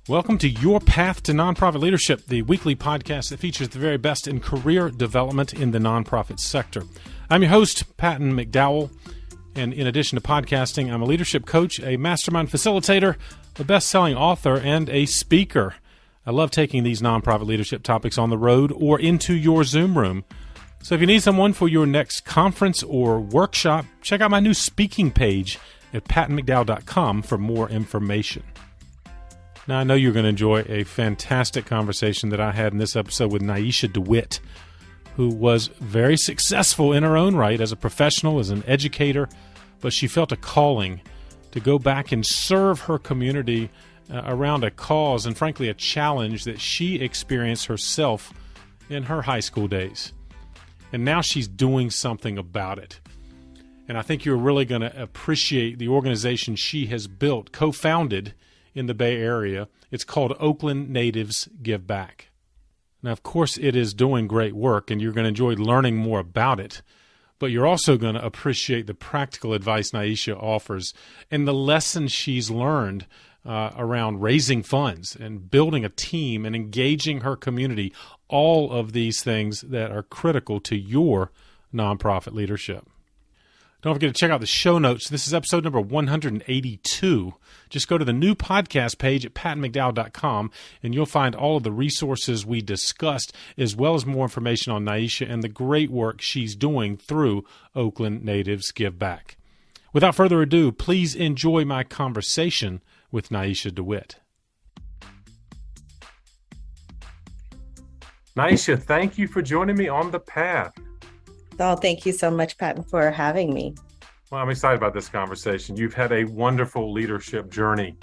Welcome to Your Path to Nonprofit Leadership, the weekly podcast that features the very best in career development in the nonprofit sector. I'm your host, Patton McDowell, and in addition to podcasting, I'm a leadership coach, a mastermind facilitator, a best-selling author, and a speaker. I love taking these nonprofit leadership topics on the road or into your Zoom room. So if you need someone for your next conference or workshop, check out my new speaking page at pattonmcdowell.com for more information. Now, I know you're going to enjoy a fantastic conversation that I had in this episode with Nyeisha Dewitt, who was very successful in her own right as a professional, as an educator, but she felt a calling to go back and serve her community around a cause and, frankly, a challenge that she experienced herself in her high school days. And now she's doing something about it. And I think you're really going to appreciate the organization she has built, co-founded in the Bay Area. It's called Oakland Natives Give Back. Now, of course, it is doing great work, and you're going to enjoy learning more about it. But you're also going to appreciate the practical advice Nyeisha offers and the lessons she's learned around raising funds and building a team and engaging her community, all of these things that are critical to your nonprofit leadership. Don't forget to check out the show notes. This is episode number 182. Just go to the new podcast page at pattonmcdowell.com, and you'll find all of the resources we discussed, as well as more information on Nyeisha and the great work she's doing through Oakland Natives Give Back. Without further ado, please enjoy my conversation with Nyeisha Dewitt. Nyeisha, thank you for joining me on the path. Oh, thank you so much, Patton, for having me. Well, I'm excited about this conversation. You've had a wonderful leadership journey,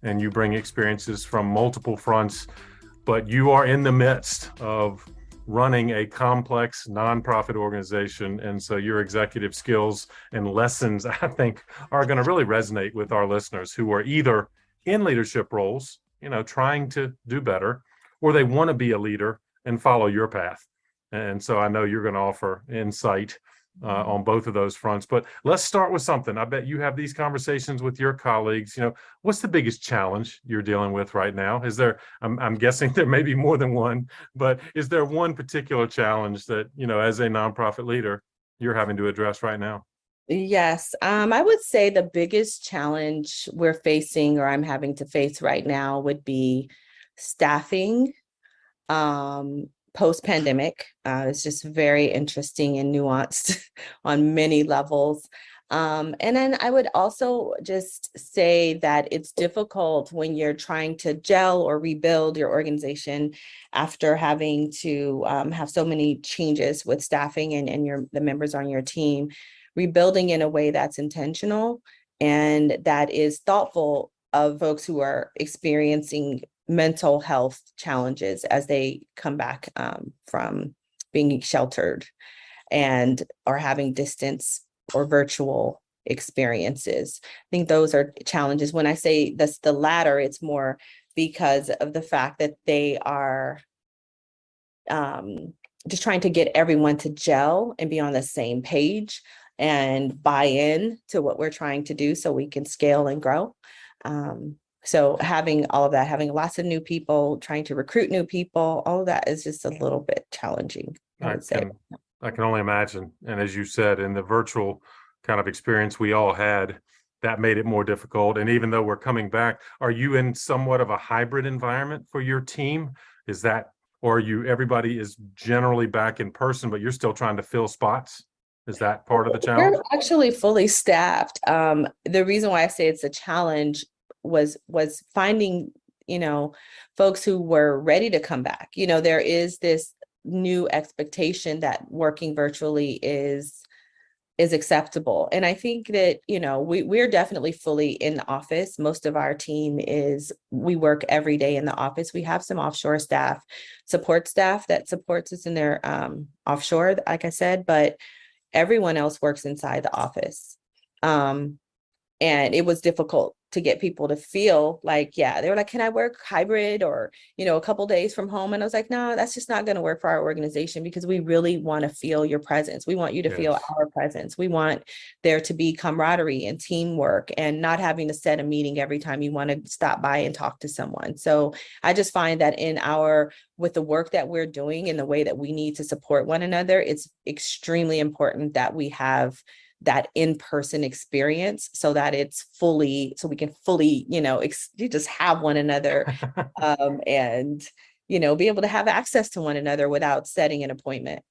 and you bring experiences from multiple fronts, but you are in the midst of running a complex nonprofit organization. And so your executive skills and lessons, I think, are going to really resonate with our listeners who are either in leadership roles, trying to do better, or they want to be a leader and follow your path. And so I know you're going to offer insight on both of those fronts. But let's start with something. I bet you have these conversations with your colleagues. What's the biggest challenge you're dealing with right now? Is there, I'm guessing there may be more than one, but is there one particular challenge that, as a nonprofit leader, you're having to address right now? Yes, I would say the biggest challenge we're facing, or I'm having to face right now, would be staffing. Post-pandemic. It's just very interesting and nuanced on many levels. And then I would also just say that it's difficult when you're trying to gel or rebuild your organization after having to have so many changes with staffing and the members on your team, rebuilding in a way that's intentional and that is thoughtful of folks who are experiencing mental health challenges as they come back from being sheltered and are having distance or virtual experiences. I think those are challenges. When I say that's the latter, it's more because of the fact that they are just trying to get everyone to gel and be on the same page and buy in to what we're trying to do so we can scale and grow. So having all of that, having lots of new people, trying to recruit new people, all of that is just a little bit challenging, I would say. I can only imagine. And as you said, in the virtual kind of experience we all had, that made it more difficult. And even though we're coming back, are you in somewhat of a hybrid environment for your team? Is that, or everybody is generally back in person, but you're still trying to fill spots? Is that part of the challenge? We're actually fully staffed. The reason why I say it's a challenge was finding, folks who were ready to come back. There is this new expectation that working virtually is acceptable. And I think that, we're definitely fully in the office. Most of our team we work every day in the office. We have some offshore staff, support staff that supports us in their offshore, like I said, but everyone else works inside the office. And it was difficult to get people to feel like, yeah, they were like, can I work hybrid or, a couple days from home? And I was like, no, that's just not going to work for our organization, because we really want to feel your presence. We want you to feel Yes. our presence. We want there to be camaraderie and teamwork, and not having to set a meeting every time you want to stop by and talk to someone. So I just find that with the work that we're doing and the way that we need to support one another, it's extremely important that we have that in-person experience, so that so we can fully, you just have one another, and, be able to have access to one another without setting an appointment.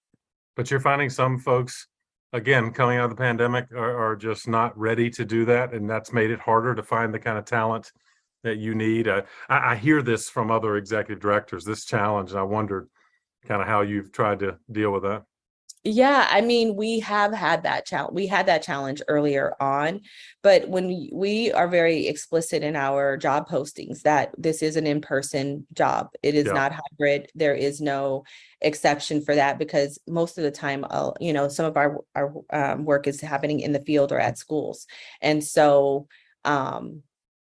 But you're finding some folks, again, coming out of the pandemic, are just not ready to do that. And that's made it harder to find the kind of talent that you need. I hear this from other executive directors, this challenge, and I wondered kind of how you've tried to deal with that. Yeah, I mean, we have had that challenge. We had that challenge earlier on, but when we are very explicit in our job postings that this is an in-person job, it is Yeah. not hybrid. There is no exception for that, because most of the time, some of our work is happening in the field or at schools, and so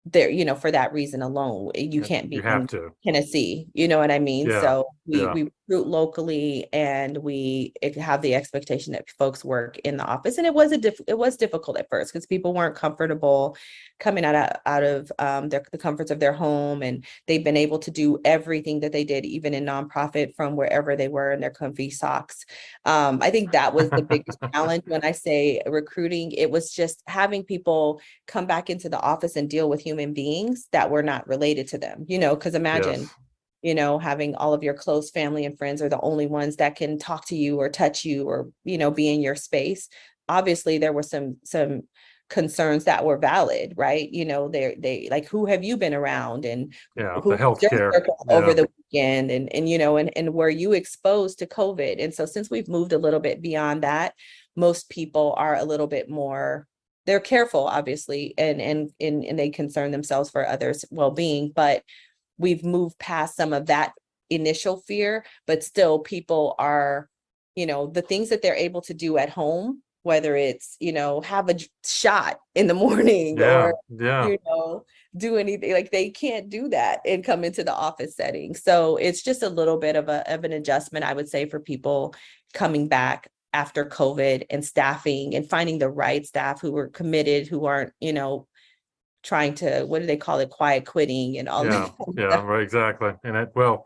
there, for that reason alone, you can't be You have in to. Tennessee, you know what I mean? Yeah. So Yeah. we recruit locally, and we have the expectation that folks work in the office. And it was difficult at first, because people weren't comfortable coming out of the comforts of their home, and they've been able to do everything that they did, even in nonprofit, from wherever they were in their comfy socks. I think that was the biggest challenge. When I say recruiting, it was just having people come back into the office and deal with human beings that were not related to them, because imagine, Yes. having all of your close family and friends are the only ones that can talk to you or touch you or, be in your space. Obviously, there were some concerns that were valid, right? They like, who have you been around, and Yeah. who The was your healthcare. circle over Yeah. the weekend, and were you exposed to COVID? And so since we've moved a little bit beyond that, most people are a little bit more, they're careful, obviously, and they concern themselves for others' well-being, but we've moved past some of that initial fear. But still, people are, the things that they're able to do at home, whether it's, have a shot in the morning, Yeah. or, Yeah. do anything, like they can't do that and come into the office setting. So it's just a little bit of an adjustment, I would say, for people coming back after COVID, and staffing and finding the right staff who were committed, who aren't, trying to, what do they call it, quiet quitting and all Yeah. that. Yeah. Right. Exactly. And and I want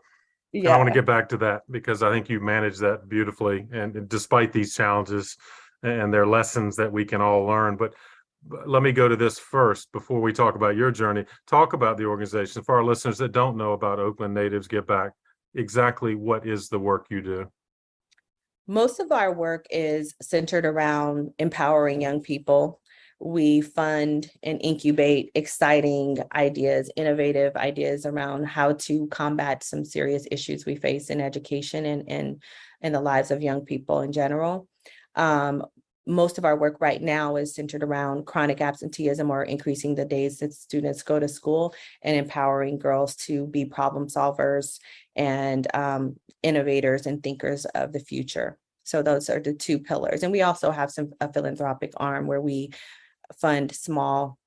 to Yeah. get back to that, because I think you managed that beautifully. And despite these challenges, and their lessons that we can all learn. But let me go to this first before we talk about your journey. Talk about the organization for our listeners that don't know about Oakland Natives Give Back. Exactly what is the work you do? Most of our work is centered around empowering young people. We fund and incubate exciting ideas, innovative ideas around how to combat some serious issues we face in education and in the lives of young people in general. Um, Most of our work right now is centered around chronic absenteeism, or increasing the days that students go to school, and empowering girls to be problem solvers and innovators and thinkers of the future. So those are the two pillars. And we also have a philanthropic arm where we fund small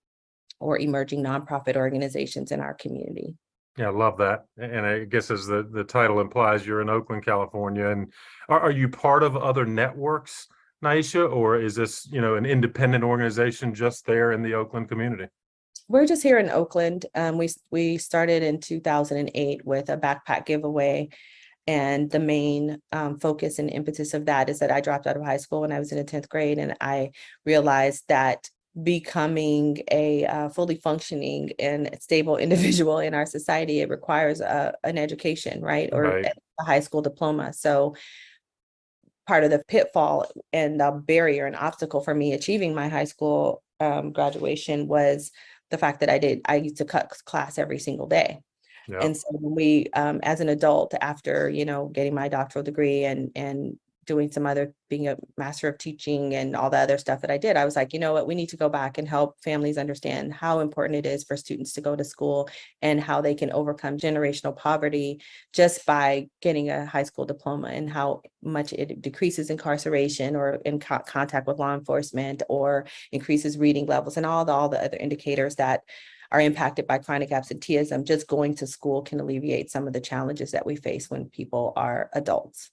or emerging nonprofit organizations in our community. Yeah, I love that. And I guess, as the title implies, you're in Oakland, California. And are you part of other networks, Nyeisha, or is this, an independent organization just there in the Oakland community? We're just here in Oakland. We started in 2008 with a backpack giveaway. And the main focus and impetus of that is that I dropped out of high school when I was in the 10th grade. And I realized that becoming a fully functioning and stable individual in our society, it requires an education, right? Or Right. a high school diploma. So part of the pitfall and the barrier and obstacle for me achieving my high school graduation was the fact that I used to cut class every single day. Yeah. And so when we, as an adult, after, getting my doctoral degree and doing some other, being a master of teaching and all the other stuff that I did, I was like, you know what, we need to go back and help families understand how important it is for students to go to school, and how they can overcome generational poverty just by getting a high school diploma, and how much it decreases incarceration, or in contact with law enforcement, or increases reading levels, and all the other indicators that are impacted by chronic absenteeism, just going to school can alleviate some of the challenges that we face when people are adults.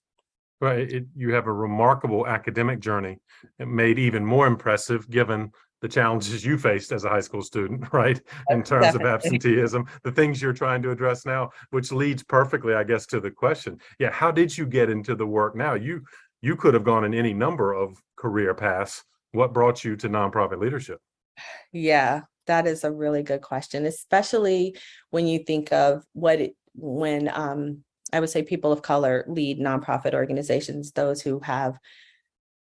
Right. You have a remarkable academic journey. It made even more impressive given the challenges you faced as a high school student, right? In terms of Definitely. absenteeism, the things you're trying to address now, which leads perfectly, I guess, to the question. Yeah, how did you get into the work now? You could have gone in any number of career paths. What brought you to nonprofit leadership? Yeah, that is a really good question, especially when you think of when I would say people of color lead nonprofit organizations, those who have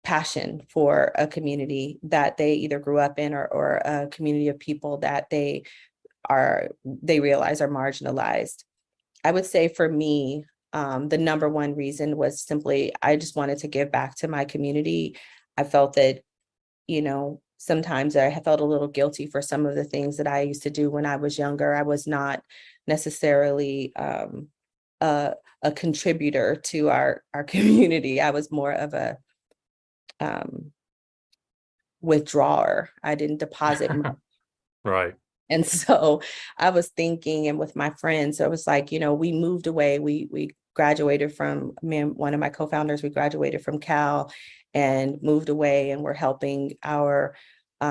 passion for a community that they either grew up in, or a community of people that they realize are marginalized. I would say for me, the number one reason was simply I just wanted to give back to my community. I felt that, sometimes I felt a little guilty for some of the things that I used to do when I was younger. I was not necessarily a, a contributor to our community. I was more of a withdrawer. I didn't deposit much. Right. And so I was thinking, and with my friends, so it was like, we moved away. We graduated from, me and one of my co-founders, we graduated from Cal and moved away, and we're helping our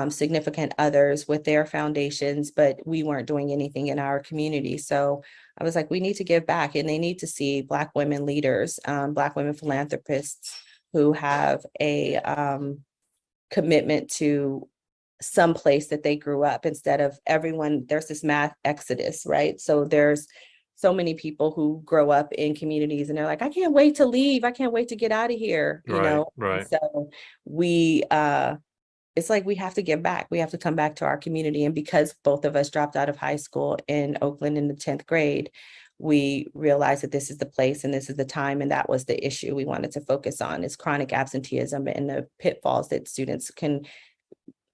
significant others with their foundations, but we weren't doing anything in our community. So I was like, we need to give back, and they need to see Black women leaders, Black women philanthropists who have a commitment to some place that they grew up, instead of everyone. There's this mass exodus, right? So there's so many people who grow up in communities and they're like, I can't wait to leave. I can't wait to get out of here, Right. And Right. so it's like we have to give back. We have to come back to our community. And because both of us dropped out of high school in Oakland in the 10th grade, we realized that this is the place and this is the time. And that was the issue we wanted to focus on, is chronic absenteeism and the pitfalls that students can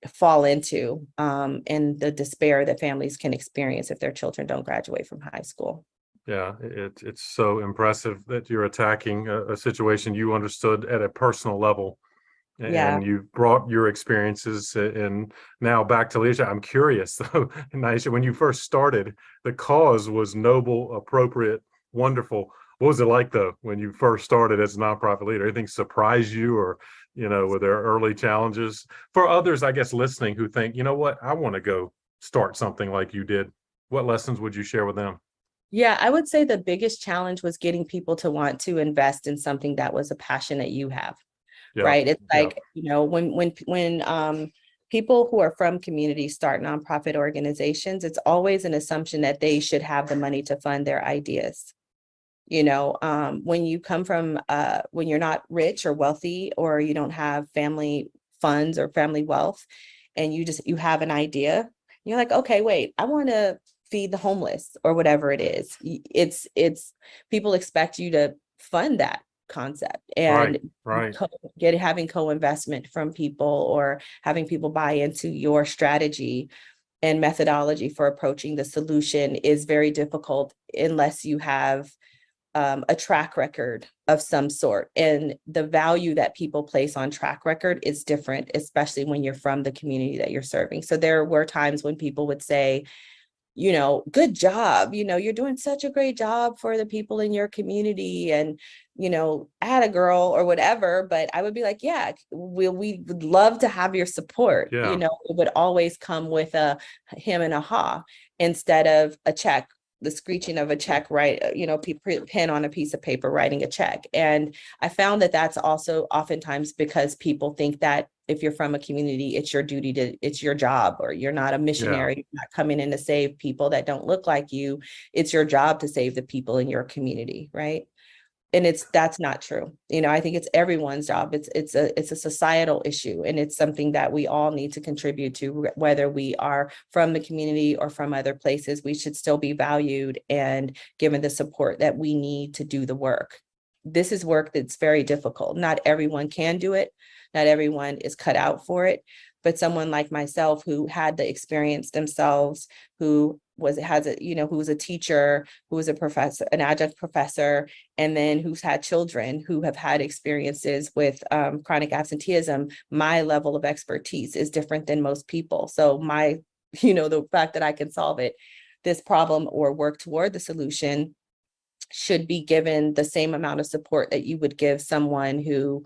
fall into, and the despair that families can experience if their children don't graduate from high school. Yeah, it's so impressive that you're attacking a situation you understood at a personal level, Yeah. and you brought your experiences and now back to leadership. I'm curious though, Nyeisha, when you first started, the cause was noble, appropriate, wonderful. What was it like though when you first started as a nonprofit leader? Anything surprise you, or were there early challenges for others, I guess, listening who think, you know what, I want to go start something like you did? What lessons would you share with them? Yeah, I would say the biggest challenge was getting people to want to invest in something that was a passion that you have, Yeah, right? It's yeah, like, when people who are from communities start nonprofit organizations, it's always an assumption that they should have the money to fund their ideas. When you come from, when you're not rich or wealthy, or you don't have family funds or family wealth, and you have an idea, you're like, okay, wait, I want to feed the homeless or whatever it is. It's people expect you to fund that concept, right, and right. having co-investment from people, or having people buy into your strategy and methodology for approaching the solution is very difficult unless you have a track record of some sort. And the value that people place on track record is different, especially when you're from the community that you're serving. So there were times when people would say, good job, you're doing such a great job for the people in your community, and, add a girl or whatever. But I would be like, yeah, we would love to have your support. Yeah, It would always come with a him and a ha, instead of a check, the screeching of a check, right? Pen on a piece of paper, writing a check. And I found that that's also oftentimes because people think that if you're from a community, it's your job, or you're not a yeah. missionary, you're not coming in to save people that don't look like you. It's your job to save the people in your community, right? And that's not true. I think it's everyone's job. It's a societal issue, and it's something that we all need to contribute to, whether we are from the community or from other places. We should still be valued and given the support that we need to do the work. This is work that's very difficult. Not everyone can do it. Not everyone is cut out for it. But someone like myself, who had the experience themselves, who was a teacher, who was a professor, an adjunct professor, and then who's had children who have had experiences with chronic absenteeism, my level of expertise is different than most people. So my the fact that I can solve this problem or work toward the solution should be given the same amount of support that you would give someone who,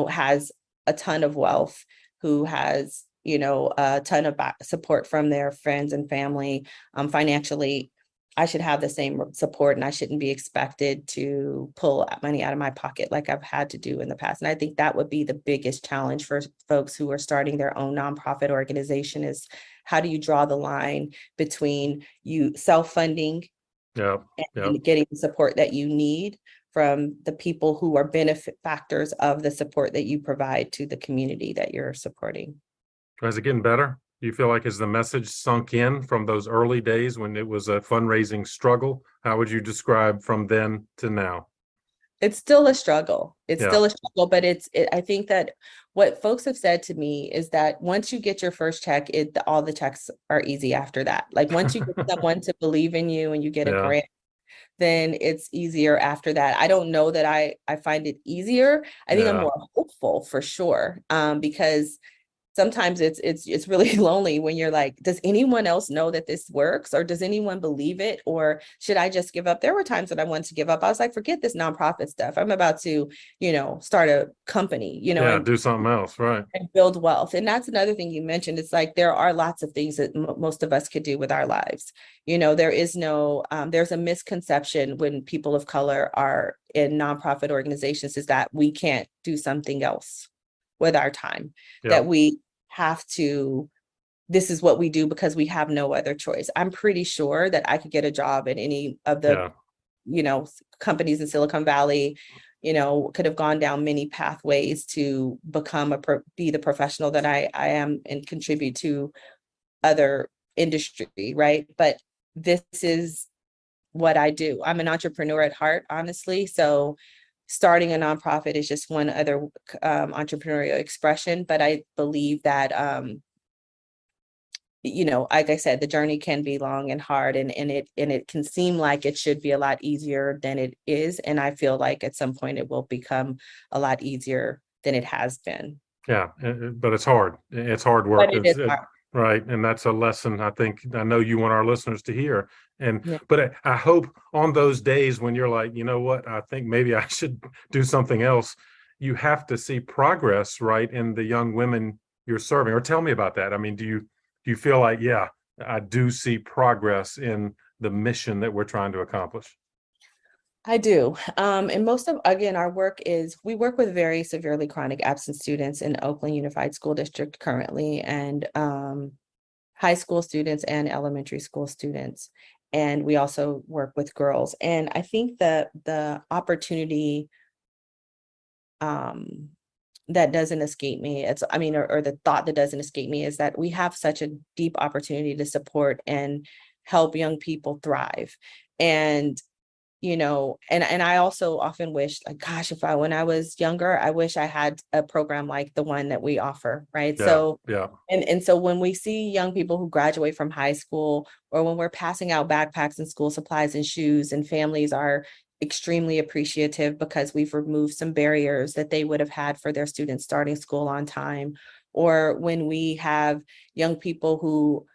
has a ton of wealth, who has, a ton of support from their friends and family, financially. I should have the same support, and I shouldn't be expected to pull money out of my pocket like I've had to do in the past. And I think that would be the biggest challenge for folks who are starting their own nonprofit organization is how do you draw the line between you self-funding and getting the support that you need from the people who are benefit factors of the support that you provide to the community that you're supporting. Is it getting better? Do you feel like has the message sunk in from those early days when it was a fundraising struggle? How would you describe from then to now? It's still a struggle. It's still a struggle, but I think that what folks have said to me is that once you get your first check, all the checks are easy after that. Like once you get someone to believe in you and you get a grant, then it's easier after that. I don't know that I find it easier. I think I'm more hopeful for sure, because sometimes it's really lonely when you're like, does anyone else know that this works, or does anyone believe it, or should I just give up? There were times that I wanted to give up. I was like, forget this nonprofit stuff. I'm about to, start a company, and do something else, right? And build wealth. And that's another thing you mentioned. It's like there are lots of things that most of us could do with our lives. There is no, there's a misconception when people of color are in nonprofit organizations is that we can't do something else with our time, that we have to, this is what we do because we have no other choice. I'm pretty sure that I could get a job at any of the, companies in Silicon Valley, could have gone down many pathways to become be the professional that I am and contribute to other industry, right? But this is what I do. I'm an entrepreneur at heart, honestly. So starting a nonprofit is just one other entrepreneurial expression, but I believe that, like I said, the journey can be long and hard, and it can seem like it should be a lot easier than it is. And I feel like at some point it will become a lot easier than it has been. Yeah, but it's hard. It's hard work. But it is hard. Right. And that's a lesson I know you want our listeners to hear. But I hope on those days when you're like, you know what, I think maybe I should do something else, you have to see progress, right, in the young women you're serving. Or tell me about that. I mean, do you feel like, I do see progress in the mission that we're trying to accomplish? I do. And most of, again, our work is, we work with very severely chronic absent students in Oakland Unified School District currently, and high school students and elementary school students. And we also work with girls. And I think that the opportunity that doesn't escape me, or the thought that doesn't escape me is that we have such a deep opportunity to support and help young people thrive. And and I also often wish, like, gosh, when I was younger, I wish I had a program like the one that we offer, right? So when we see young people who graduate from high school, or when we're passing out backpacks and school supplies and shoes, and families are extremely appreciative because we've removed some barriers that they would have had for their students starting school on time, or when we have young people who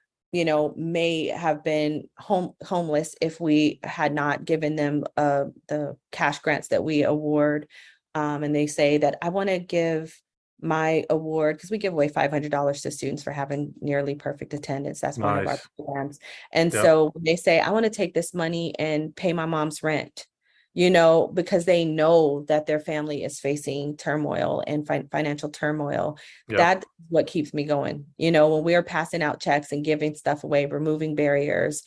may have been homeless if we had not given them the cash grants that we award. And they say that I want to give my award, because we give away $500 to students for having nearly perfect attendance. That's one of our programs. And so they say, I want to take this money and pay my mom's rent, because they know that their family is facing turmoil and financial turmoil. That's what keeps me going. When we are passing out checks and giving stuff away, removing barriers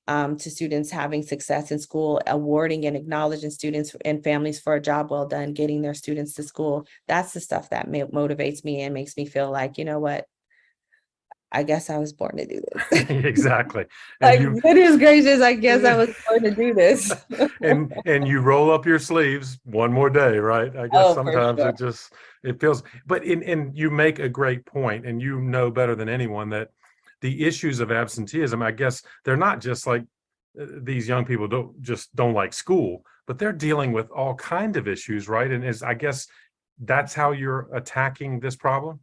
to students having success in school, awarding and acknowledging students and families for a job well done, getting their students to school. That's the stuff that motivates me and makes me feel like, you know what? I guess I was born to do this. Exactly. Like, goodness gracious, I guess I was born to do this. and you roll up your sleeves one more day, right? I guess sometimes it feels, but and you make a great point, and you know better than anyone that the issues of absenteeism, I guess they're not just like these young people don't like school, but they're dealing with all kinds of issues, right? And I guess that's how you're attacking this problem.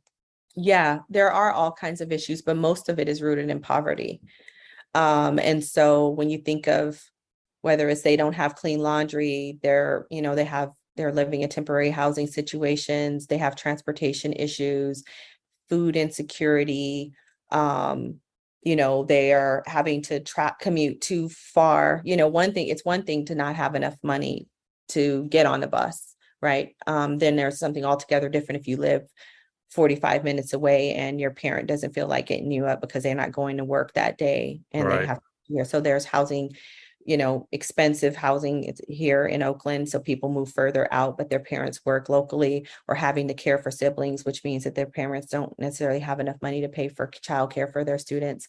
Yeah, there are all kinds of issues, but most of it is rooted in poverty. And so when you think of whether it's they don't have clean laundry, they're living in temporary housing situations, they have transportation issues, food insecurity, they are having to commute too far. It's one thing to not have enough money to get on the bus, right? Then there's something altogether different if you live 45 minutes away and your parent doesn't feel like getting you up because they're not going to work that day and they Right. have, so there's housing, expensive housing here in Oakland. So people move further out, but their parents work locally or having to care for siblings, which means that their parents don't necessarily have enough money to pay for childcare for their students.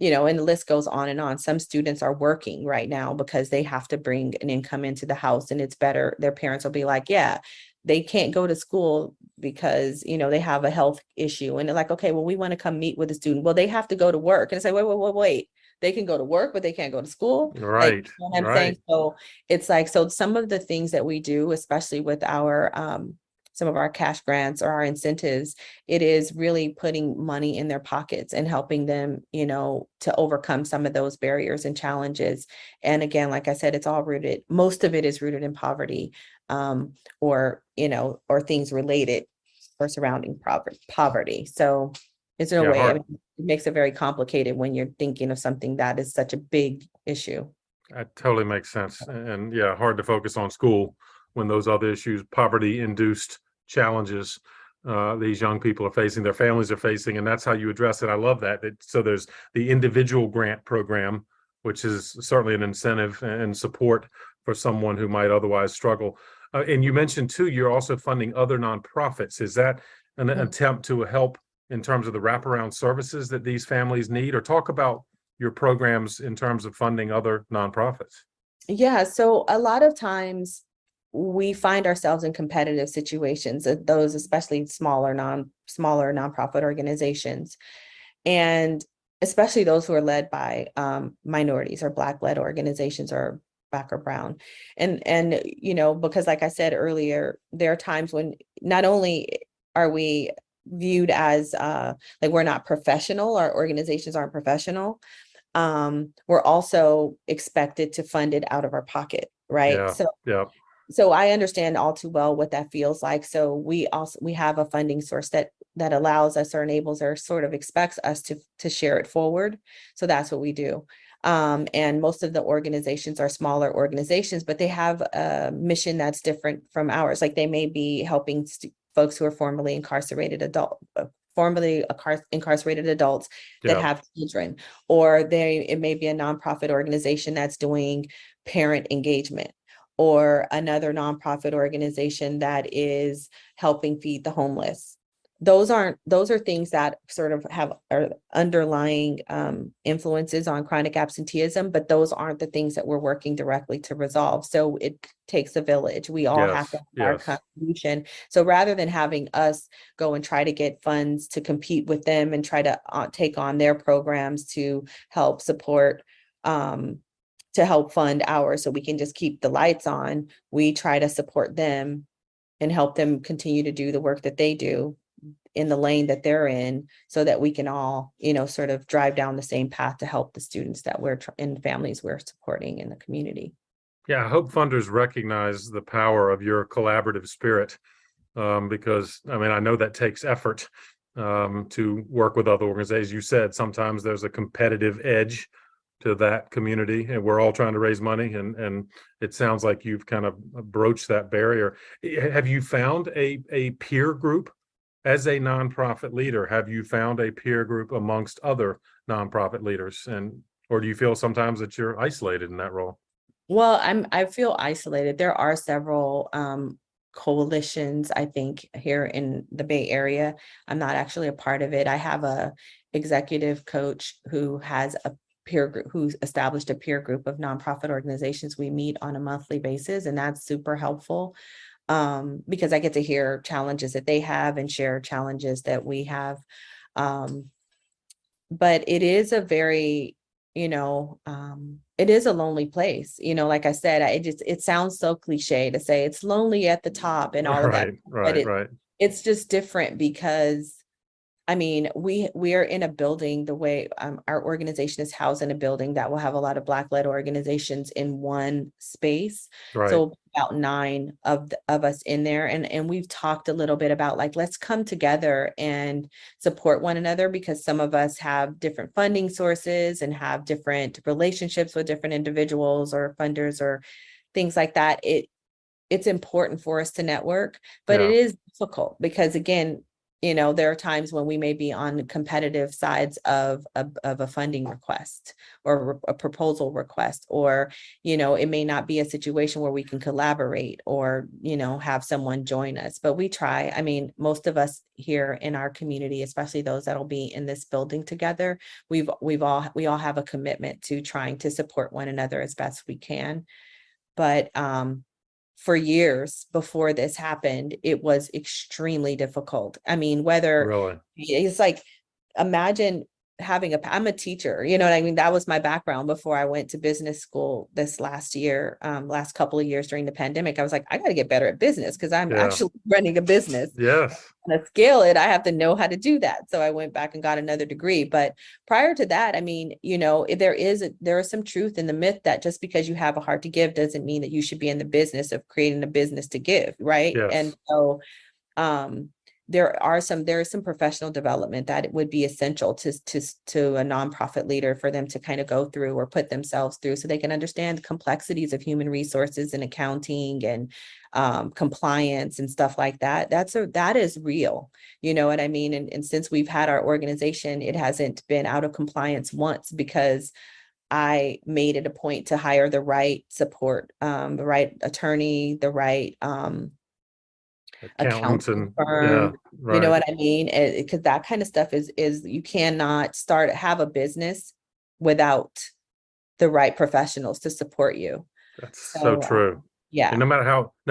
And the list goes on and on. Some students are working right now because they have to bring an income into the house, and it's better. Their parents will be like, yeah, they can't go to school because, they have a health issue. And they're like, okay, well, we want to come meet with the student. Well, they have to go to work. And I say, wait. They can go to work, but they can't go to school. Like, Right. you know what I'm Right. saying? So it's like, so some of the things that we do, especially with our, some of our cash grants or our incentives, it is really putting money in their pockets and helping them, to overcome some of those barriers and challenges. And again, like I said, most of it is rooted in poverty, or things related or surrounding poverty. So it's in a Yeah. way, Hard. it makes it very complicated when you're thinking of something that is such a big issue. That totally makes sense. And yeah, hard to focus on school when those other issues, poverty induced challenges, these young people are facing, their families are facing, and that's how you address it. I love that. So there's the individual grant program, which is certainly an incentive and support for someone who might otherwise struggle. And you mentioned too, you're also funding other nonprofits. Is that an attempt to help in terms of the wraparound services that these families need? Or talk about your programs in terms of funding other nonprofits? Yeah, so a lot of times we find ourselves in competitive situations, those especially smaller nonprofit organizations, and especially those who are led by minorities or Black-led organizations or Black or Brown. And because like I said earlier, there are times when not only are we viewed as like we're not professional, our organizations aren't professional, we're also expected to fund it out of our pocket, right? Yeah. So Yeah. so I understand all too well what that feels like. So we have a funding source that allows us or enables or sort of expects us to share it forward. So that's what we do. And most of the organizations are smaller organizations, but they have a mission that's different from ours. Like they may be helping folks who are formerly incarcerated adults that Yeah. have children, or it may be a nonprofit organization that's doing parent engagement, or another nonprofit organization that is helping feed the homeless. Those are things that sort of are underlying influences on chronic absenteeism, but those aren't the things that we're working directly to resolve. So it takes a village. We all have to Yes. have our Yes. contribution. So rather than having us go and try to get funds to compete with them and try to take on their programs to help support, to help fund ours so we can just keep the lights on, we try to support them and help them continue to do the work that they do in the lane that they're in, so that we can all, sort of drive down the same path to help the students that and families we're supporting in the community. Yeah. I hope funders recognize the power of your collaborative spirit, because I mean, I know that takes effort to work with other organizations. You said sometimes there's a competitive edge to that community, and we're all trying to raise money, and it sounds like you've kind of broached that barrier. Have you found a peer group as a nonprofit leader? Have you found a peer group amongst other nonprofit leaders, or do you feel sometimes that you're isolated in that role? Well, I feel isolated. There are several coalitions, I think, here in the Bay Area. I'm not actually a part of it. I have a executive coach who has a peer group, who's established a peer group of nonprofit organizations. We meet on a monthly basis, and that's super helpful, because I get to hear challenges that they have and share challenges that we have. But it is a very, it is a lonely place. Like I said, it sounds so cliche to say it's lonely at the top and all of that, Right. but Right. Right. it's just different because I mean, we are in a building, the way our organization is housed in a building that will have a lot of Black-led organizations in one space. Right. So about 9 of us in there. And we've talked a little bit about like, let's come together and support one another, because some of us have different funding sources and have different relationships with different individuals or funders or things like that. It's important for us to network, but it Yeah. is difficult because, again, there are times when we may be on competitive sides of a funding request or a proposal request, or, it may not be a situation where we can collaborate or, have someone join us, but we try. I mean, most of us here in our community, especially those that'll be in this building together, we all have a commitment to trying to support one another as best we can. But, for years before this happened, it was extremely difficult. I mean, whether Really. it's like, imagine I'm a teacher, you know what I mean? That was my background before I went to business school this last year, last couple of years during the pandemic. I was like, I got to get better at business because I'm Yeah. actually running a business. Yes. To scale it, I have to know how to do that. So I went back and got another degree. But prior to that, I mean, there is some truth in the myth that just because you have a heart to give doesn't mean that you should be in the business of creating a business to give, right? Yes. And so there is some professional development that it would be essential to a nonprofit leader for them to kind of go through or put themselves through, so they can understand the complexities of human resources and accounting and compliance and stuff like that. That is real, you know what I mean? And since we've had our organization, it hasn't been out of compliance once, because I made it a point to hire the right support, the right attorney, the right Accountants accounting and firm, right. you know what I mean? Because that kind of stuff is you cannot have a business without the right professionals to support you. That's so So true. yeah. And no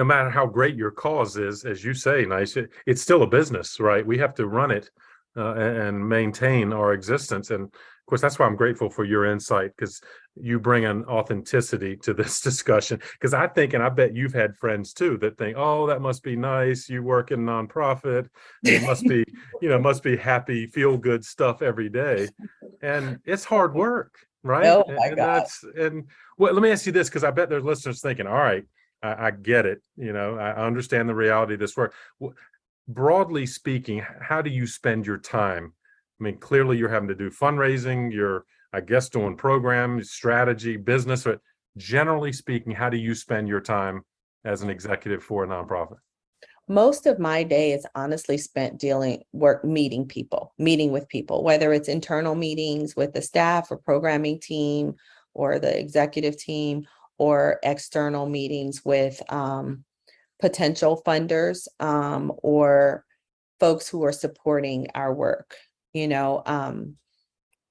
matter how great your cause is, as you say, Nyeisha, it's still a business, right? We have to run it and maintain our existence. And of course, that's why I'm grateful for your insight, because you bring an authenticity to this discussion. Because I think, and I bet you've had friends too that think, oh, that must be nice. You work in nonprofit, and it must be happy, feel good stuff every day. And it's hard work, right? Oh my God. Well, let me ask you this, because I bet there's listeners thinking, all right, I get it. I understand the reality of this work. Broadly speaking, how do you spend your time? I mean, clearly you're having to do fundraising, you're, I guess, doing programs, strategy, business, but generally speaking, how do you spend your time as an executive for a nonprofit? Most of my day is honestly spent meeting with people, whether it's internal meetings with the staff or programming team or the executive team, or external meetings with potential funders or folks who are supporting our work.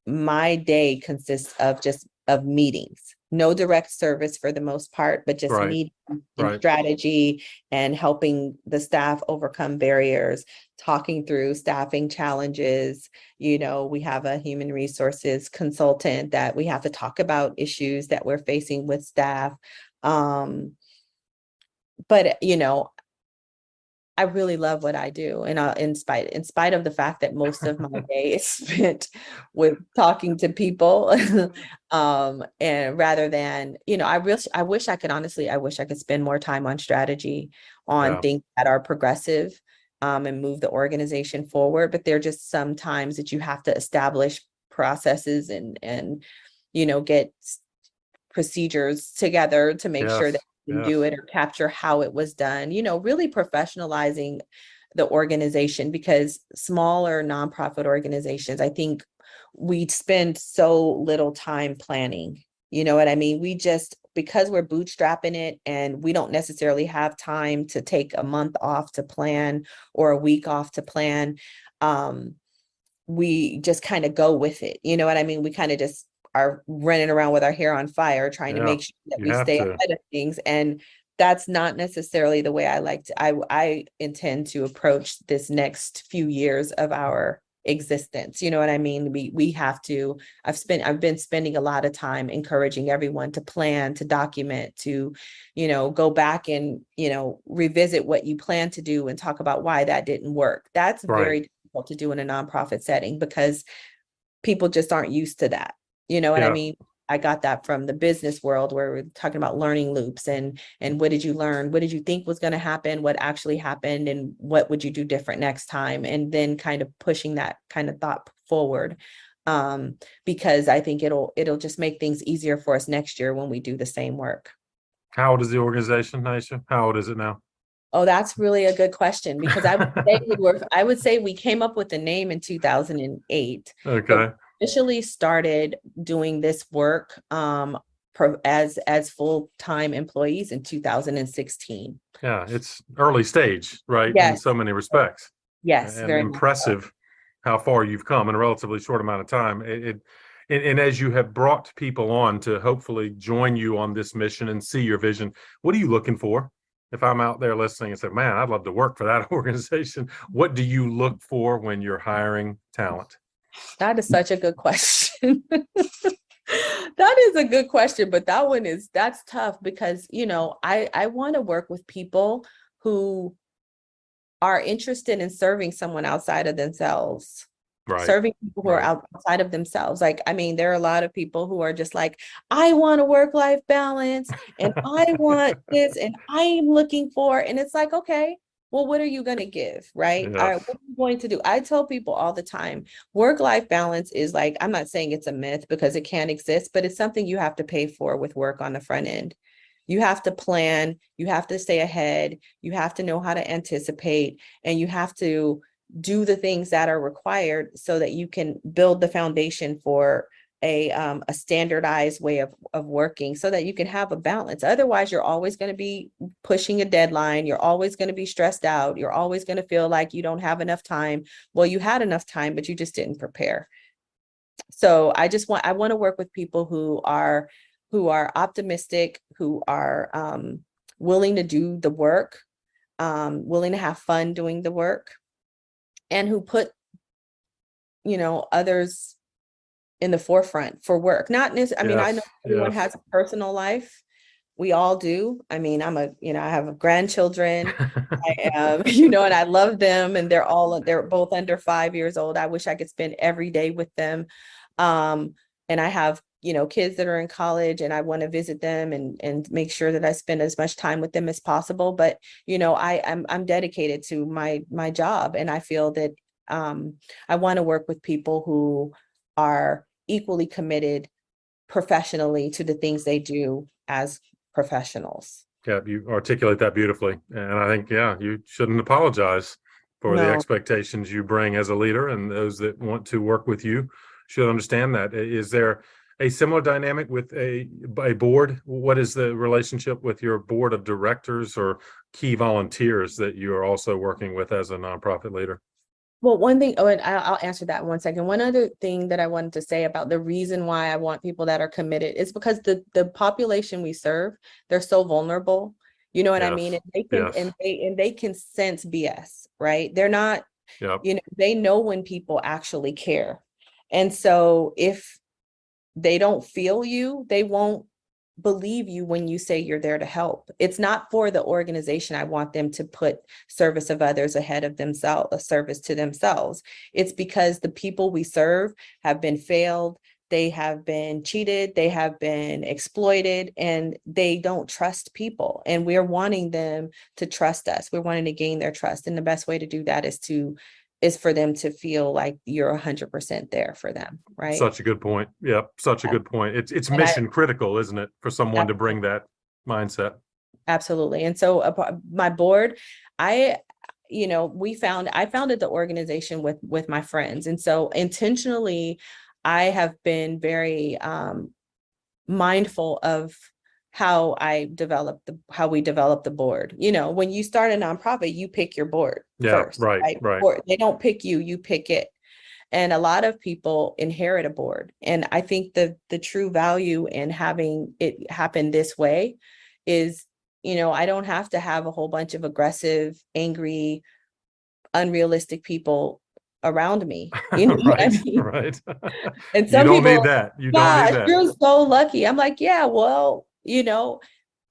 My day consists of meetings, no direct service for the most part, but just Right. meeting and Right. strategy and helping the staff overcome barriers, talking through staffing challenges. We have a human resources consultant that we have to talk about issues that we're facing with staff. But I really love what I do, and in spite of the fact that most of my day is spent with talking to people, and rather than, I wish I could spend more time on strategy, on Yeah. things that are progressive, and move the organization forward. But there are just some times that you have to establish processes and get procedures together to make sure that Yes. can do it or capture how it was done, really professionalizing the organization, because smaller nonprofit organizations, I think we spend so little time planning. You know what I mean? Because we're bootstrapping it and we don't necessarily have time to take a month off to plan or a week off to plan. We just kind of go with it. You know what I mean? We kind of just are running around with our hair on fire, trying to Yeah. make sure that You we have stay to. ahead of things. And that's not necessarily the way I intend to approach this next few years of our existence. You know what I mean? We have to, I've been spending a lot of time encouraging everyone to plan, to document, to, go back and, revisit what you plan to do and talk about why that didn't work. That's Right. very difficult difficult to do in a nonprofit setting because people just aren't used to that. You know what I mean? I got that from the business world where we're talking about learning loops and what did you learn? What did you think was going to happen? What actually happened? And what would you do different next time? And then kind of pushing that kind of thought forward. Because I think it'll just make things easier for us next year when we do the same work. How old is the organization, Nyeisha? How old is it now? Oh, that's really a good question because I would say we came up with the name in 2008. Okay. Initially started doing this work as full-time employees in 2016. Yeah, it's early stage, right? Yes. In so many respects. Yes, and very impressive so. How far you've come in a relatively short amount of time. And as you have brought people on to hopefully join you on this mission and see your vision, what are you looking for? If I'm out there listening and say, man, I'd love to work for that organization, what do you look for when you're hiring talent? That is such a good question. That is a good question, but that's tough because, I want to work with people who are interested in serving someone outside of themselves. Right. Serving people who are outside of themselves. Like, I mean, there are a lot of people who are just like, I want a work-life balance and I want this and I'm looking for, and it's like, okay, well, what are you going to give? Right. Yes. All right, what are you going to do? I tell people all the time, work-life balance is like, I'm not saying it's a myth because it can't exist, but it's something you have to pay for with work on the front end. You have to plan, you have to stay ahead, you have to know how to anticipate, and you have to do the things that are required so that you can build the foundation for a standardized way of working so that you can have a balance. Otherwise, you're always going to be pushing a deadline. You're always going to be stressed out. You're always going to feel like you don't have enough time. Well, you had enough time, but you just didn't prepare. So I want to work with people who are optimistic, who are willing to do the work, willing to have fun doing the work, and who put, others in the forefront for work. Not necessarily, I know everyone has a personal life. We all do. I mean, I have grandchildren, and I love them, and they're both under 5 years old. I wish I could spend every day with them. And I have, kids that are in college, and I want to visit them and make sure that I spend as much time with them as possible. But, I'm dedicated to my job, and I feel that I want to work with people who are equally committed professionally to the things they do as professionals. Yeah, you articulate that beautifully. And I think, you shouldn't apologize for the expectations you bring as a leader, and those that want to work with you should understand that. Is there a similar dynamic with a board? What is the relationship with your board of directors or key volunteers that you are also working with as a nonprofit leader? Well, one thing, and I'll answer that in 1 second. One other thing that I wanted to say about the reason why I want people that are committed is because the population we serve, they're so vulnerable. You know what I mean? And they can they can sense BS, right? They're not, they know when people actually care. And so if they don't feel you, they won't believe you when you say you're there to help. It's not for the organization. I want them to put service of others ahead of themselves, a service to themselves. It's because the people we serve have been failed. They have been cheated. They have been exploited, and they don't trust people. And we're wanting them to trust us. We're wanting to gain their trust. And the best way to do that is for them to feel like you're 100% there for them, right? Such a good point. Yep, such a good point. It's mission critical, isn't it, for someone to bring that mindset? Absolutely. And so my board, I founded the organization with my friends. And so intentionally, I have been very mindful of how we develop the board. When you start a nonprofit, you pick your board first. Right. Or they don't pick you, you pick it. And a lot of people inherit a board. And I think the true value in having it happen this way is, I don't have to have a whole bunch of aggressive, angry, unrealistic people around me. Right. And some you don't people need that. You don't need that. You're so lucky. I'm like, yeah, well,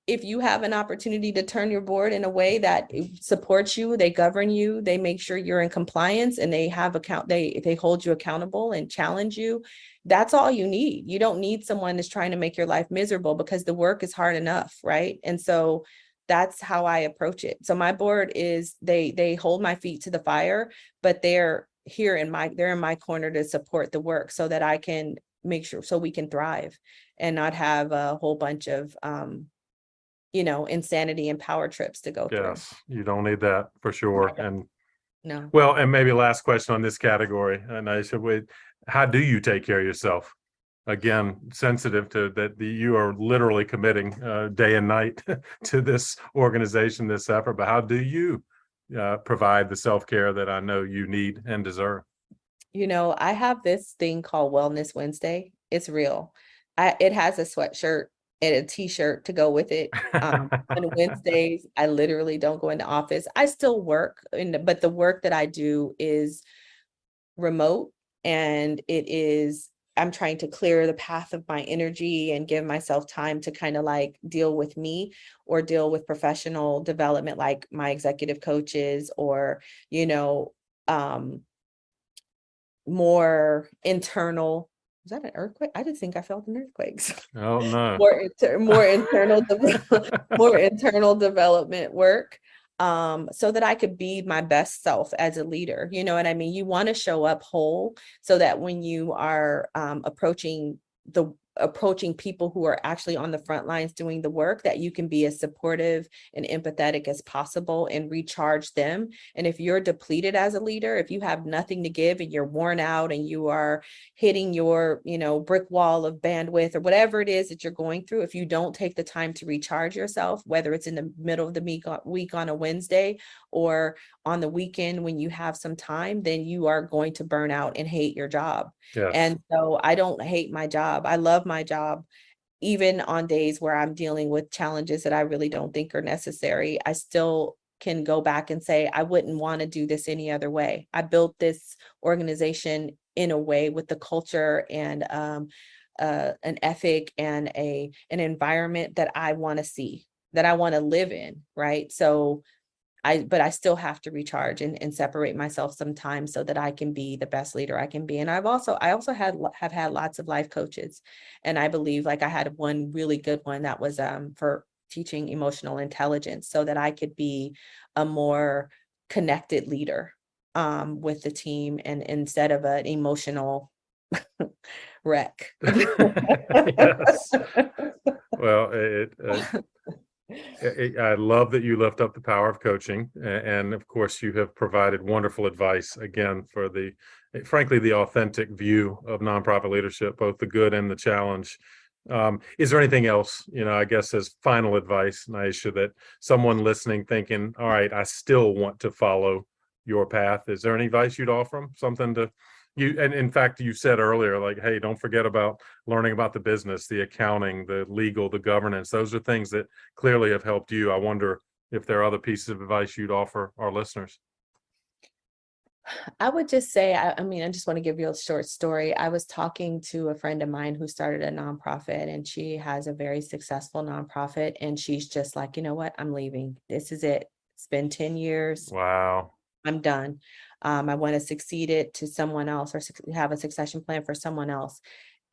if you have an opportunity to turn your board in a way that supports you, they govern you, they make sure you're in compliance, and they hold you accountable and challenge you, that's all you need. You don't need someone that's trying to make your life miserable, because the work is hard enough, right? And so that's how I approach it. So my board is, they hold my feet to the fire, but they're in my corner to support the work, so that I can make sure, so we can thrive and not have a whole bunch of insanity and power trips to go through. Yes, you don't need that for sure. And no. well, and maybe last question on this category, and I said, wait, how do you take care of yourself? Again, sensitive to that, you are literally committing day and night to this organization, this effort. But how do you provide the self-care that I know you need and deserve? I have this thing called Wellness Wednesday. It's real. It has a sweatshirt and a t-shirt to go with it. On Wednesdays, I literally don't go into office. I still work, but the work that I do is remote, and I'm trying to clear the path of my energy and give myself time to kind of like deal with me, or deal with professional development, like my executive coaches, or, more internal. Was that an earthquake? I didn't think I felt an earthquake. Oh no. more internal more internal development work, so that I could be my best self as a leader. You know what I mean? You want to show up whole, so that when you are approaching people who are actually on the front lines doing the work, that you can be as supportive and empathetic as possible and recharge them. And if you're depleted as a leader, if you have nothing to give and you're worn out and you are hitting your, brick wall of bandwidth or whatever it is that you're going through, if you don't take the time to recharge yourself, whether it's in the middle of the week on a Wednesday or on the weekend when you have some time, then you are going to burn out and hate your job. Yes. And so I don't hate my job. I love my job. Even on days where I'm dealing with challenges that I really don't think are necessary, I still can go back and say, I wouldn't want to do this any other way. I built this organization in a way with the culture and an ethic and an environment that I want to see, that I want to live in, right? So but I still have to recharge and separate myself sometimes, so that I can be the best leader I can be. And I also have had lots of life coaches. And I believe, like, I had one really good one that was for teaching emotional intelligence, so that I could be a more connected leader with the team, and instead of an emotional wreck. Yes. Well, I love that you lift up the power of coaching, and of course you have provided wonderful advice again for frankly, the authentic view of nonprofit leadership, both the good and the challenge. Is there anything else, I guess, as final advice, Nyeisha, that someone listening thinking, all right, I still want to follow your path? Is there any advice you'd offer them? Something to you, and in fact, you said earlier, like, hey, don't forget about learning about the business, the accounting, the legal, the governance. Those are things that clearly have helped you. I wonder if there are other pieces of advice you'd offer our listeners. I would just say, I just want to give you a short story. I was talking to a friend of mine who started a nonprofit, and she has a very successful nonprofit. And she's just like, you know what? I'm leaving. This is it. It's been 10 years. Wow. I'm done. I want to succeed it to someone else, or have a succession plan for someone else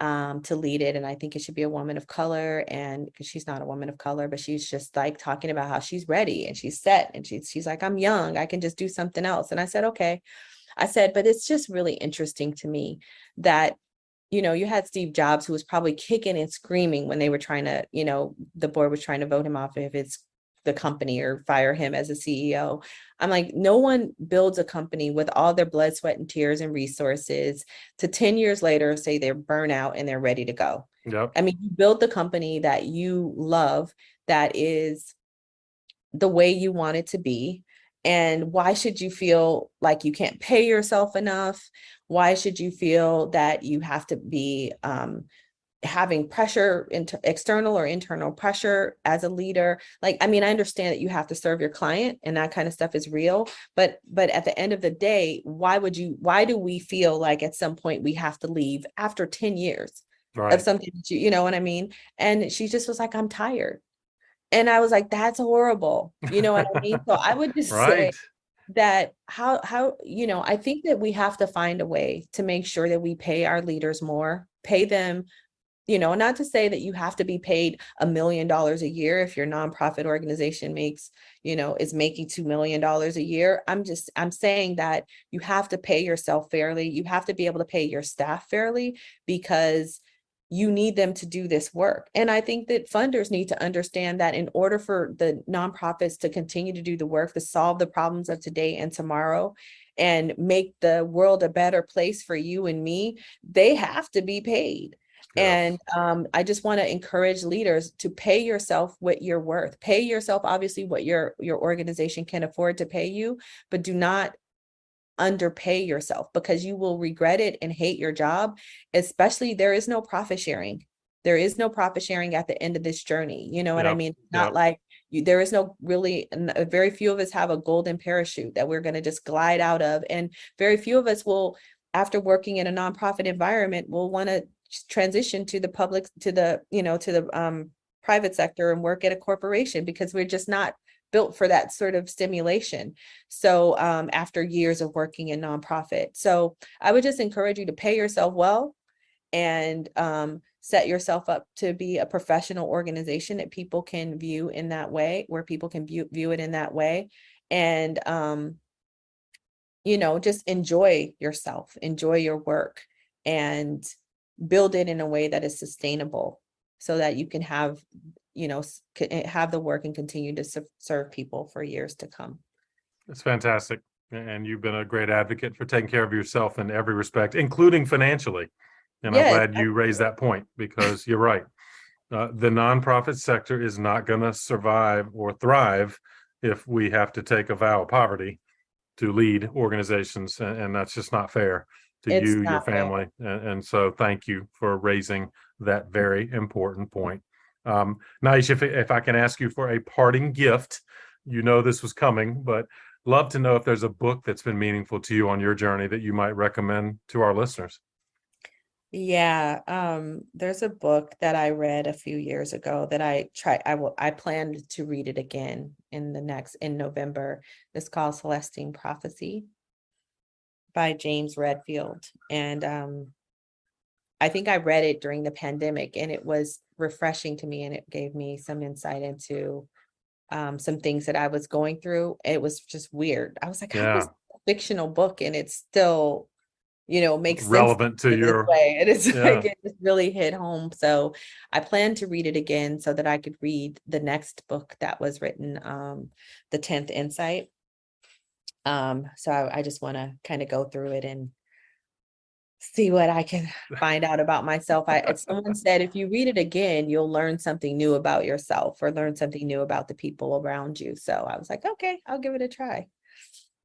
to lead it. And I think it should be a woman of color. And because she's not a woman of color, but she's just like talking about how she's ready and she's set, and she's like, I'm young, I can just do something else. And I said, okay. I said, but it's just really interesting to me that, you had Steve Jobs, who was probably kicking and screaming when they were trying to, the board was trying to vote him off if it's the company or fire him as a CEO. I'm like, no one builds a company with all their blood, sweat, and tears and resources to 10 years later say they're burnout and they're ready to go. Yep. I mean, you build the company that you love, that is the way you want it to be. And why should you feel like you can't pay yourself enough? Why should you feel that you have to be having pressure, external or internal pressure as a leader? Like, I understand that you have to serve your client and that kind of stuff is real, but at the end of the day, why do we feel like at some point we have to leave after 10 years Right. of something that you know what I mean? And she just was like, I'm tired. And I was like, that's horrible. You know what I mean? So I would just say Right. that I think that we have to find a way to make sure that we pay our leaders more, pay them, not to say that you have to be paid $1 million a year if your nonprofit organization is making $2 million a year. I'm saying that you have to pay yourself fairly. You have to be able to pay your staff fairly, because you need them to do this work. And I think that funders need to understand that in order for the nonprofits to continue to do the work, to solve the problems of today and tomorrow, and make the world a better place for you and me, they have to be paid. Yes. And I just want to encourage leaders to pay yourself what you're worth. Pay yourself, obviously, what your organization can afford to pay you, but do not underpay yourself, because you will regret it and hate your job. Especially, there is no profit sharing. There is no profit sharing at the end of this journey. You know what I mean? It's not like there is no really, very few of us have a golden parachute that we're going to just glide out of. And very few of us will, after working in a nonprofit environment, will want to transition to the public, to the private sector and work at a corporation, because we're just not built for that sort of stimulation. So after years of working in nonprofit. So I would just encourage you to pay yourself well, and set yourself up to be a professional organization that people can view in that way, where people can view it in that way. And, just enjoy yourself, enjoy your work, and build it in a way that is sustainable, so that you can have the work and continue to serve people for years to come. It's fantastic. And you've been a great advocate for taking care of yourself in every respect, including financially. And I'm glad you raised that point, because you're right. The nonprofit sector is not going to survive or thrive if we have to take a vow of poverty to lead organizations. And that's just not fair to you, your family. And so thank you for raising that very important point. Nyeisha, if I can ask you for a parting gift, this was coming, but love to know if there's a book that's been meaningful to you on your journey that you might recommend to our listeners. Yeah, there's a book that I read a few years ago that I planned to read it again in November. It's called Celestine Prophecy by James Redfield. And I think I read it during the pandemic, and it was refreshing to me, and it gave me some insight into some things that I was going through. It was just weird. I was like, how is a fictional book and it's still makes relevant sense to your way. And it's like, it just really hit home. So I plan to read it again so that I could read the next book that was written, The 10th Insight. So I just want to kind of go through it and see what I can find out about myself. Someone said, if you read it again, you'll learn something new about yourself, or learn something new about the people around you. So I was like, okay, I'll give it a try.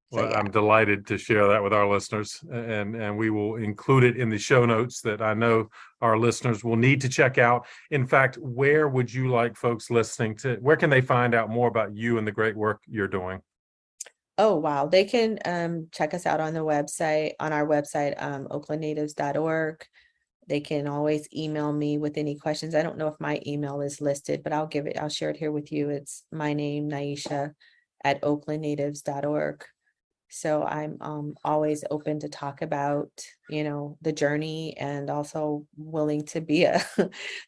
Well, I'm delighted to share that with our listeners, and we will include it in the show notes that I know our listeners will need to check out. In fact, where would you like folks listening where can they find out more about you and the great work you're doing? Oh, wow. They can check us out on our website, oaklandnatives.org. They can always email me with any questions. I don't know if my email is listed, but I'll share it here with you. It's my name, Nyeisha, at oaklandnatives.org. So I'm always open to talk about, the journey, and also willing to be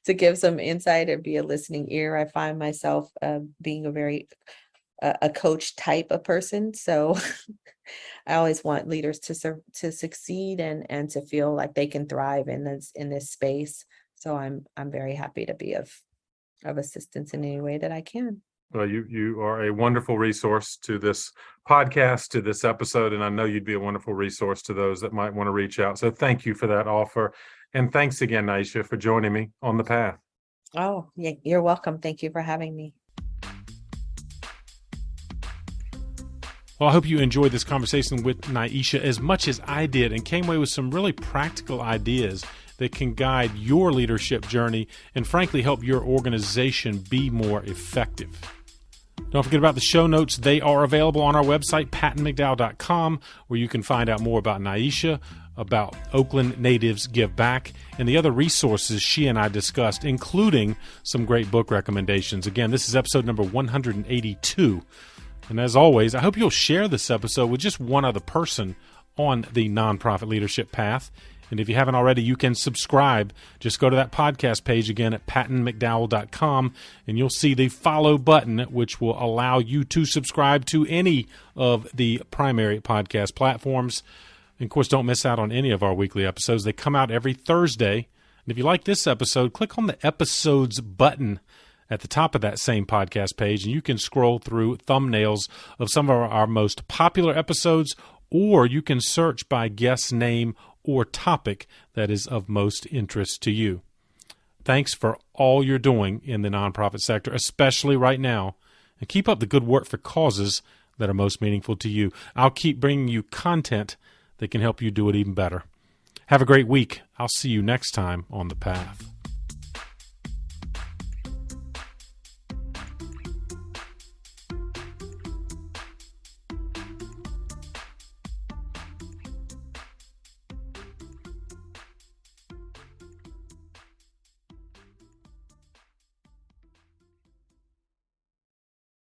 to give some insight or be a listening ear. I find myself being a coach type of person. So I always want leaders to succeed and to feel like they can thrive in this space. So I'm very happy to be of assistance in any way that I can. Well, you are a wonderful resource to this podcast, to this episode, and I know you'd be a wonderful resource to those that might want to reach out. So thank you for that offer. And thanks again, Nyeisha, for joining me on the path. Oh, yeah, you're welcome. Thank you for having me. Well, I hope you enjoyed this conversation with Nyeisha as much as I did, and came away with some really practical ideas that can guide your leadership journey and frankly help your organization be more effective. Don't forget about the show notes. They are available on our website, pattonmcdowell.com, where you can find out more about Nyeisha, about Oakland natives give back and the other resources she and I discussed, including some great book recommendations. Again, this is episode number 182. And as always, I hope you'll share this episode with just one other person on the nonprofit leadership path. And if you haven't already, you can subscribe. Just go to that podcast page again at pattonmcdowell.com, and you'll see the follow button, which will allow you to subscribe to any of the primary podcast platforms. And of course, don't miss out on any of our weekly episodes. They come out every Thursday. And if you like this episode, click on the episodes button at the top of that same podcast page, and you can scroll through thumbnails of some of our most popular episodes, or you can search by guest name or topic that is of most interest to you. Thanks for all you're doing in the nonprofit sector, especially right now, and keep up the good work for causes that are most meaningful to you. I'll keep bringing you content that can help you do it even better. Have a great week. I'll see you next time on The Path.